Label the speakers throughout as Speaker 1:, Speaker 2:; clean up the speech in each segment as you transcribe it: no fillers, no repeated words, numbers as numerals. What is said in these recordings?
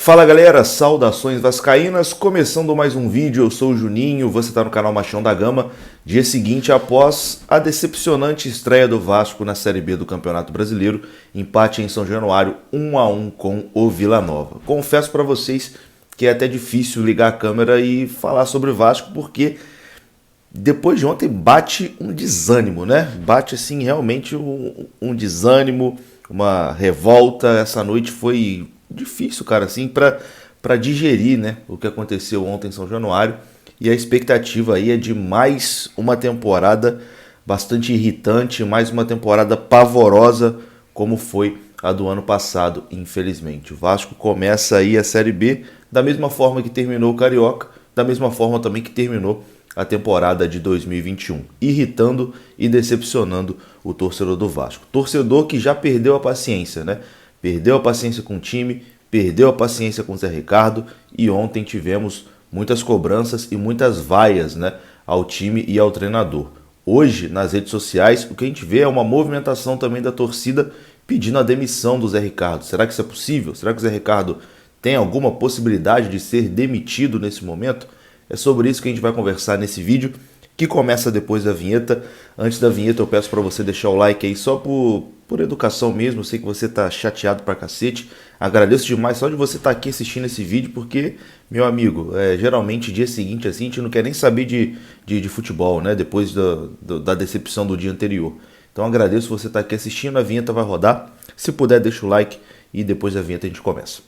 Speaker 1: Fala galera, saudações vascaínas, começando mais um vídeo, eu sou o Juninho, você está no canal Machão da Gama. Dia seguinte após a decepcionante estreia do Vasco na Série B do Campeonato Brasileiro, empate em São Januário 1-1 com o Vila Nova. Confesso para vocês que é até difícil ligar a câmera e falar sobre o Vasco, porque depois de ontem bate um desânimo, né? Bate assim realmente um desânimo, uma revolta. Essa noite foi difícil, cara, assim, para digerir, né, o que aconteceu ontem em São Januário. E a expectativa aí é de mais uma temporada bastante irritante, mais uma temporada pavorosa, como foi a do ano passado, infelizmente. O Vasco começa aí a Série B da mesma forma que terminou o Carioca, da mesma forma também que terminou a temporada de 2021, irritando e decepcionando o torcedor do Vasco. Torcedor que já perdeu a paciência, né? Perdeu a paciência com o time, perdeu a paciência com o Zé Ricardo e ontem tivemos muitas cobranças e muitas vaias, né, ao time e ao treinador. Hoje, nas redes sociais, o que a gente vê é uma movimentação também da torcida pedindo a demissão do Zé Ricardo. Será que isso é possível? Será que o Zé Ricardo tem alguma possibilidade de ser demitido nesse momento? É sobre isso que a gente vai conversar nesse vídeo, que começa depois da vinheta. Antes da vinheta eu peço para você deixar o like aí só por educação mesmo. Eu sei que você tá chateado pra cacete. Agradeço demais só de você estar aqui assistindo esse vídeo, porque, meu amigo, geralmente dia seguinte assim, a gente não quer nem saber de futebol, né? Depois da decepção do dia anterior. Então agradeço você estar aqui assistindo, a vinheta vai rodar. Se puder, deixa o like e depois da vinheta a gente começa.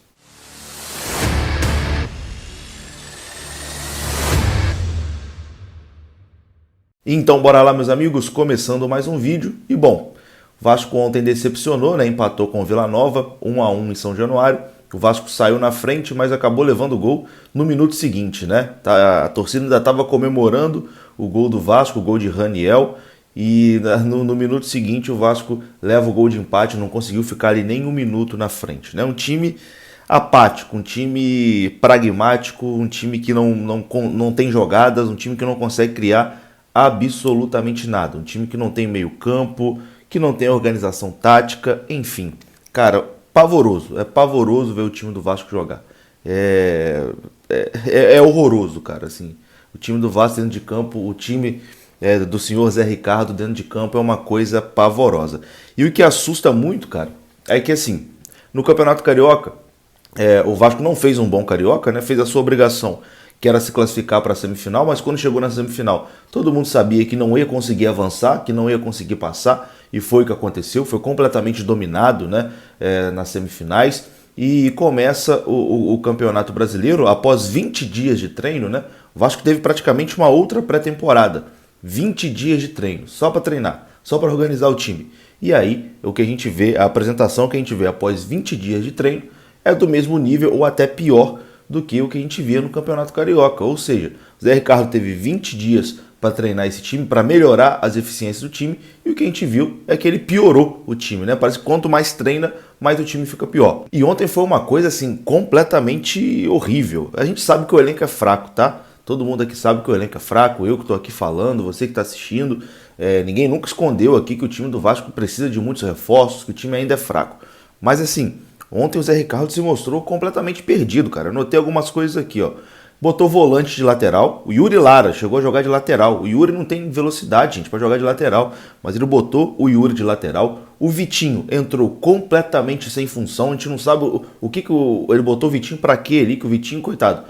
Speaker 1: Então bora lá, meus amigos, começando mais um vídeo. E bom, o Vasco ontem decepcionou, né? Empatou com o Vila Nova, 1-1 em São Januário. O Vasco saiu na frente, mas acabou levando o gol no minuto seguinte, né? A torcida ainda estava comemorando o gol do Vasco, o gol de Raniel. E no minuto seguinte o Vasco leva o gol de empate, não conseguiu ficar ali nem um minuto na frente, né? Um time apático, um time pragmático, um time que não tem jogadas, um time que não consegue criar absolutamente nada. Um time que não tem meio campo, que não tem organização tática, enfim. Cara, pavoroso. É pavoroso ver o time do Vasco jogar. É horroroso, cara, assim. O time do Vasco dentro de campo, o time do senhor Zé Ricardo dentro de campo é uma coisa pavorosa. E o que assusta muito, cara, é que assim, no Campeonato Carioca, o Vasco não fez um bom Carioca, né? Fez a sua obrigação, que era se classificar para a semifinal, mas quando chegou na semifinal, todo mundo sabia que não ia conseguir avançar, que não ia conseguir passar, e foi o que aconteceu, foi completamente dominado, né, nas semifinais, e começa o Campeonato Brasileiro, após 20 dias de treino, né, o Vasco teve praticamente uma outra pré-temporada, 20 dias de treino, só para treinar, só para organizar o time. E aí, o que a gente vê, a apresentação que a gente vê após 20 dias de treino, é do mesmo nível ou até pior do que o que a gente via no Campeonato Carioca. Ou seja, o Zé Ricardo teve 20 dias para treinar esse time, para melhorar as eficiências do time, e o que a gente viu é que ele piorou o time, né? Parece que quanto mais treina, mais o time fica pior. E ontem foi uma coisa assim completamente horrível. A gente sabe que o elenco é fraco, tá? Todo mundo aqui sabe que o elenco é fraco, eu que estou aqui falando, você que está assistindo, ninguém nunca escondeu aqui que o time do Vasco precisa de muitos reforços, que o time ainda é fraco. Mas assim, ontem o Zé Ricardo se mostrou completamente perdido, cara. Eu notei algumas coisas aqui, ó. Botou volante de lateral. O Yuri Lara chegou a jogar de lateral. O Yuri não tem velocidade, gente, para jogar de lateral. Mas ele botou o Yuri de lateral. O Vitinho entrou completamente sem função. A gente não sabe o que ele botou o Vitinho para quê ali, que o Vitinho, coitado,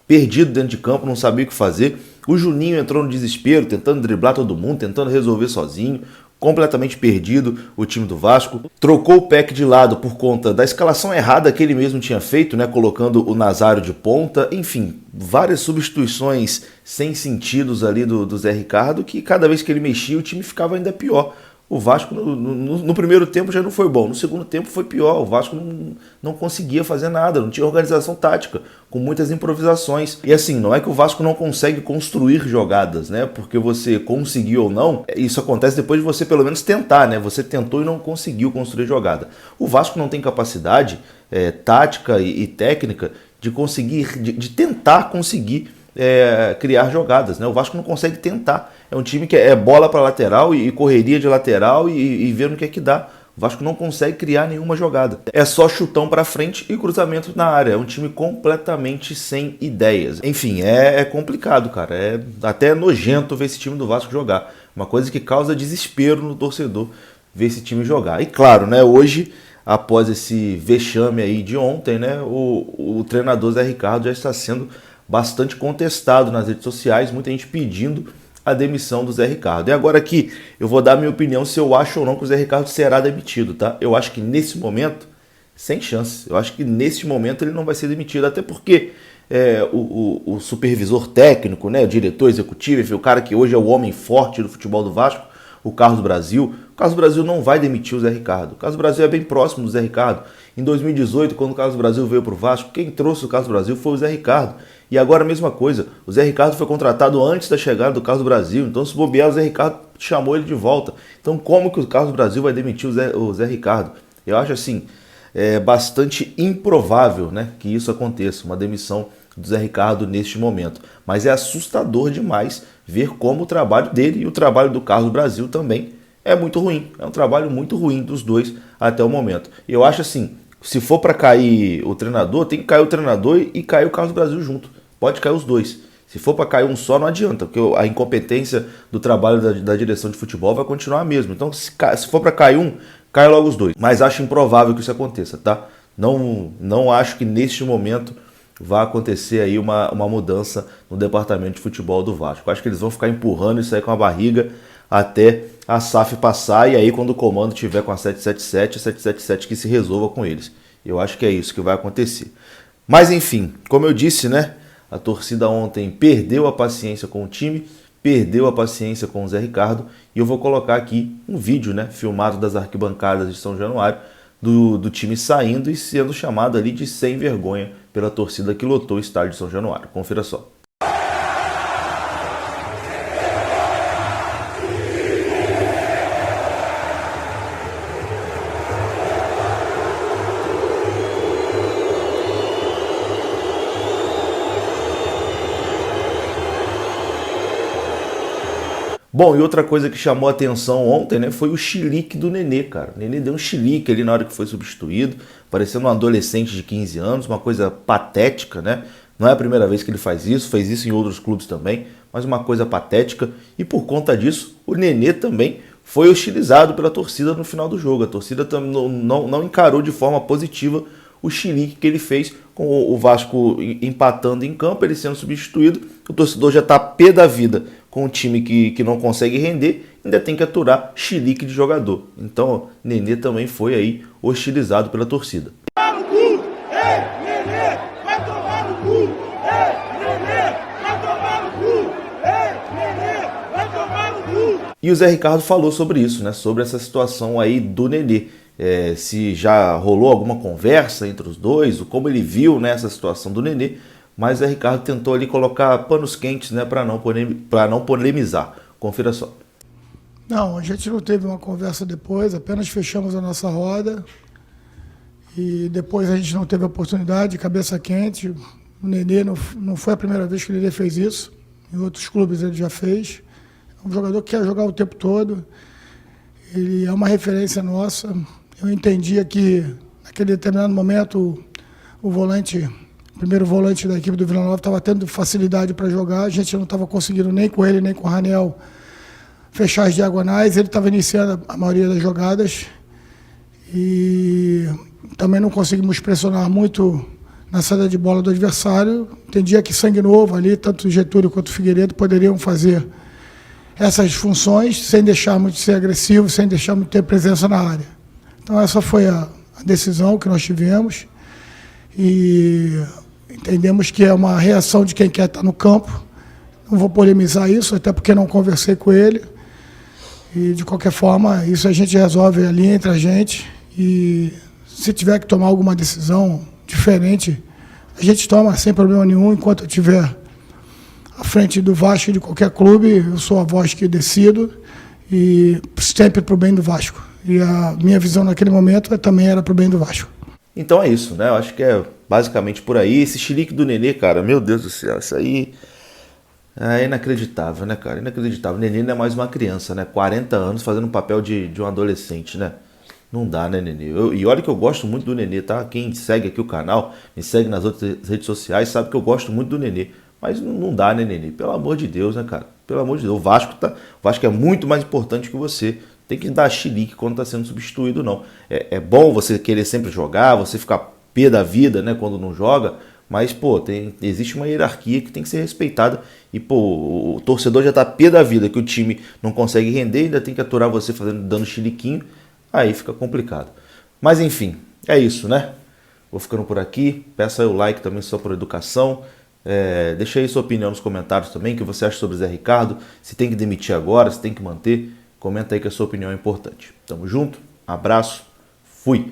Speaker 1: perdido dentro de campo, não sabia o que fazer. O Juninho entrou no desespero, tentando driblar todo mundo, tentando resolver sozinho. Completamente perdido o time do Vasco. Trocou o Peck de lado por conta da escalação errada que ele mesmo tinha feito, né? Colocando o Nazário de ponta. Enfim, várias substituições sem sentidos ali do Zé Ricardo, que cada vez que ele mexia o time ficava ainda pior. O Vasco no primeiro tempo já não foi bom, no segundo tempo foi pior. O Vasco não conseguia fazer nada, não tinha organização tática, com muitas improvisações. E assim, não é que o Vasco não consegue construir jogadas, né? Porque você conseguiu ou não, isso acontece depois de você pelo menos tentar, né? Você tentou e não conseguiu construir jogada. O Vasco não tem capacidade tática e técnica de conseguir, de tentar conseguir criar jogadas, né? O Vasco não consegue tentar. É um time que é bola para lateral e correria de lateral e ver no que é que dá. O Vasco não consegue criar nenhuma jogada. É só chutão pra frente e cruzamento na área. É um time completamente sem ideias. Enfim, é complicado, cara. É até nojento ver esse time do Vasco jogar. Uma coisa que causa desespero no torcedor ver esse time jogar. E claro, né, hoje, após esse vexame aí de ontem, né, o treinador Zé Ricardo já está sendo bastante contestado nas redes sociais. Muita gente pedindo a demissão do Zé Ricardo. E agora aqui eu vou dar a minha opinião se eu acho ou não que o Zé Ricardo será demitido, tá? Eu acho que nesse momento, sem chance. Eu acho que nesse momento ele não vai ser demitido, até porque o supervisor técnico, né, o diretor executivo, enfim, o cara que hoje é o homem forte do futebol do Vasco, o Carlos Brasil não vai demitir o Zé Ricardo. O Carlos Brasil é bem próximo do Zé Ricardo. Em 2018, quando o Carlos Brasil veio para o Vasco, quem trouxe o Carlos Brasil foi o Zé Ricardo. E agora a mesma coisa, o Zé Ricardo foi contratado antes da chegada do Carlos Brasil, então se bobear, o Zé Ricardo chamou ele de volta. Então como que o Carlos Brasil vai demitir o Zé Ricardo? Eu acho assim, bastante improvável, né, que isso aconteça, uma demissão do Zé Ricardo neste momento. Mas é assustador demais ver como o trabalho dele e o trabalho do Carlos Brasil também é muito ruim. É um trabalho muito ruim dos dois até o momento. E eu acho assim, se for para cair o treinador, tem que cair o treinador e cair o Carlos Brasil junto. Pode cair os dois. Se for para cair um só, não adianta, porque a incompetência do trabalho da direção de futebol vai continuar a mesma. Então, se for para cair um, cai logo os dois. Mas acho improvável que isso aconteça, tá? Não acho que neste momento vai acontecer aí uma mudança no departamento de futebol do Vasco. Acho que eles vão ficar empurrando isso aí com a barriga até a SAF passar, e aí quando o comando tiver com a 777, a 777 que se resolva com eles. Eu acho que é isso que vai acontecer. Mas enfim, como eu disse, né? A torcida ontem perdeu a paciência com o time, perdeu a paciência com o Zé Ricardo, e eu vou colocar aqui um vídeo, né, filmado das arquibancadas de São Januário, do time saindo e sendo chamado ali de sem vergonha pela torcida que lotou o estádio de São Januário. Confira só. Bom, e outra coisa que chamou a atenção ontem, né, foi o chilique do Nenê, cara. O Nenê deu um chilique ali na hora que foi substituído, parecendo um adolescente de 15 anos, uma coisa patética, né? Não é a primeira vez que ele fez isso em outros clubes também, mas uma coisa patética. E por conta disso, o Nenê também foi hostilizado pela torcida no final do jogo. A torcida não encarou de forma positiva o chilique que ele fez com o Vasco empatando em campo, ele sendo substituído. O torcedor já está pé da vida com um time que não consegue render, ainda tem que aturar chilique de jogador. Então, Nenê também foi aí hostilizado pela torcida. E o Zé Ricardo falou sobre isso, né? Sobre essa situação aí do Nenê. Se já rolou alguma conversa entre os dois, como ele viu, né, essa situação do Nenê. Mas o Zé Ricardo tentou ali colocar panos quentes, né, para não polemizar. Confira só.
Speaker 2: Não, a gente não teve uma conversa depois, apenas fechamos a nossa roda. E depois a gente não teve a oportunidade, de cabeça quente. O Nenê não foi a primeira vez que o Nenê fez isso. Em outros clubes ele já fez. É um jogador que quer jogar o tempo todo. Ele é uma referência nossa. Eu entendia que, naquele determinado momento, o primeiro volante da equipe do Vila Nova estava tendo facilidade para jogar. A gente não estava conseguindo nem com ele, nem com o Ranel fechar as diagonais. Ele estava iniciando a maioria das jogadas. E também não conseguimos pressionar muito na saída de bola do adversário. Entendia que sangue novo ali, tanto o Getúlio quanto o Figueiredo poderiam fazer essas funções sem deixar muito ser agressivo, sem deixar muito ter presença na área. Então essa foi a decisão que nós tivemos e entendemos que é uma reação de quem quer estar no campo. Não vou polemizar isso, até porque não conversei com ele. E de qualquer forma, isso a gente resolve ali entre a gente e se tiver que tomar alguma decisão diferente, a gente toma sem problema nenhum. Enquanto eu estiver à frente do Vasco e de qualquer clube, eu sou a voz que decido e sempre para o bem do Vasco. E a minha visão naquele momento também era para o bem do Vasco.
Speaker 1: Então é isso, né? Eu acho que é basicamente por aí. Esse chilique do Nenê, cara, meu Deus do céu, isso aí é inacreditável, né, cara? Inacreditável. O Nenê não é mais uma criança, né? 40 anos fazendo um papel de um adolescente, né? Não dá, né, Nenê? E olha que eu gosto muito do Nenê, tá? Quem segue aqui o canal, me segue nas outras redes sociais, sabe que eu gosto muito do Nenê. Mas não dá, né, Nenê? Pelo amor de Deus, né, cara? Pelo amor de Deus. O Vasco é muito mais importante que você. Tem que dar chilique quando está sendo substituído, não. É bom você querer sempre jogar, você ficar pé da vida, né, quando não joga. Mas, pô, existe uma hierarquia que tem que ser respeitada. E, pô, o torcedor já tá pé da vida que o time não consegue render, ainda tem que aturar você dando chiliquinho. Aí fica complicado. Mas enfim, é isso, né? Vou ficando por aqui. Peça aí o like também só por educação. Deixa aí sua opinião nos comentários também. O que você acha sobre o Zé Ricardo? Se tem que demitir agora, se tem que manter. Comenta aí que a sua opinião é importante. Tamo junto. Abraço. Fui.